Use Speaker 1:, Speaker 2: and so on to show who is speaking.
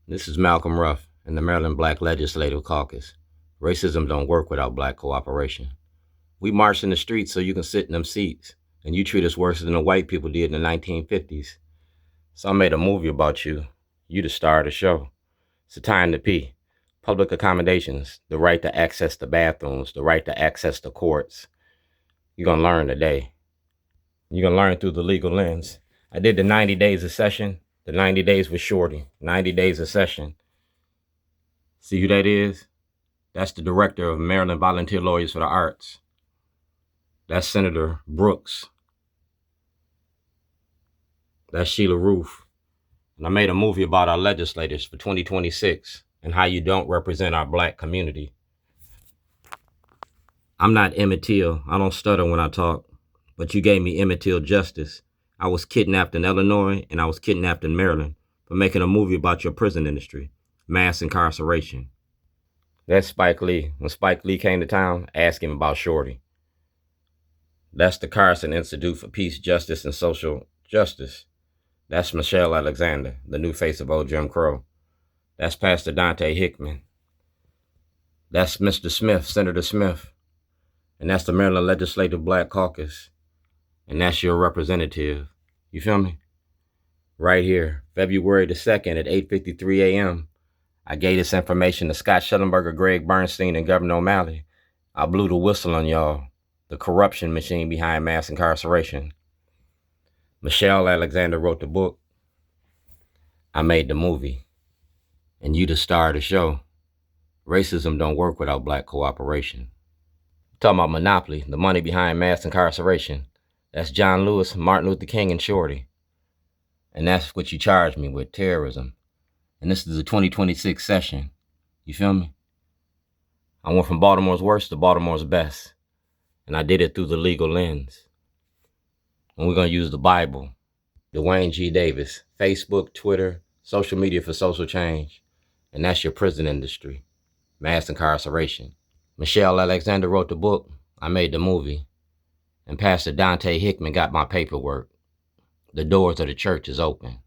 Speaker 1: This is Malcolm Ruff in the Maryland Black Legislative Caucus. Racism don't work without black cooperation. We march in the streets so you can sit in them seats, and you treat us worse than the white people did in the 1950s. So I made a movie about you. You the star of the show. It's a time to pee. Public accommodations, the right to access the bathrooms, the right to access the courts. You're gonna learn today. You're gonna learn through the legal lens. I did the 90 days of session. The 90 days with Shorty. 90 days of session. See who that is? That's the director of Maryland Volunteer Lawyers for the Arts. That's Senator Brooks. That's Sheila Ruff. And I made a movie about our legislators for 2026 and how you don't represent our black community. I'm not Emmett Till. I don't stutter when I talk. But you gave me Emmett Till justice. I was kidnapped in Illinois and I was kidnapped in Maryland for making a movie about your prison industry, mass incarceration. That's Spike Lee. When Spike Lee came to town, ask him about Shorty. That's the Karson Institute for Peace, Justice, and Social Justice. That's Michelle Alexander, the new face of old Jim Crow. That's Pastor Dante Hickman. That's Mr. Smith, Senator Smith. And that's the Maryland Legislative Black Caucus. And that's your representative. You feel me? Right here, February the 2nd at 8:53 a.m. I gave this information to Scott Schellenberger, Greg Bernstein, and Governor O'Malley. I blew the whistle on y'all, the corruption machine behind mass incarceration. Michelle Alexander wrote the book. I made the movie. And you the star of the show. Racism don't work without black cooperation. Talking about monopoly, the money behind mass incarceration. That's John Lewis, Martin Luther King, and Shorty. And that's what you charged me with, terrorism. And this is the 2026 session. You feel me? I went from Baltimore's worst to Baltimore's best. And I did it through the legal lens. And we're going to use the Bible. Duane G. Davis, Facebook, Twitter, social media for social change. And that's your prison industry. Mass incarceration. Michelle Alexander wrote the book. I made the movie. And Pastor Dante Hickman got my paperwork. The doors of the church is open.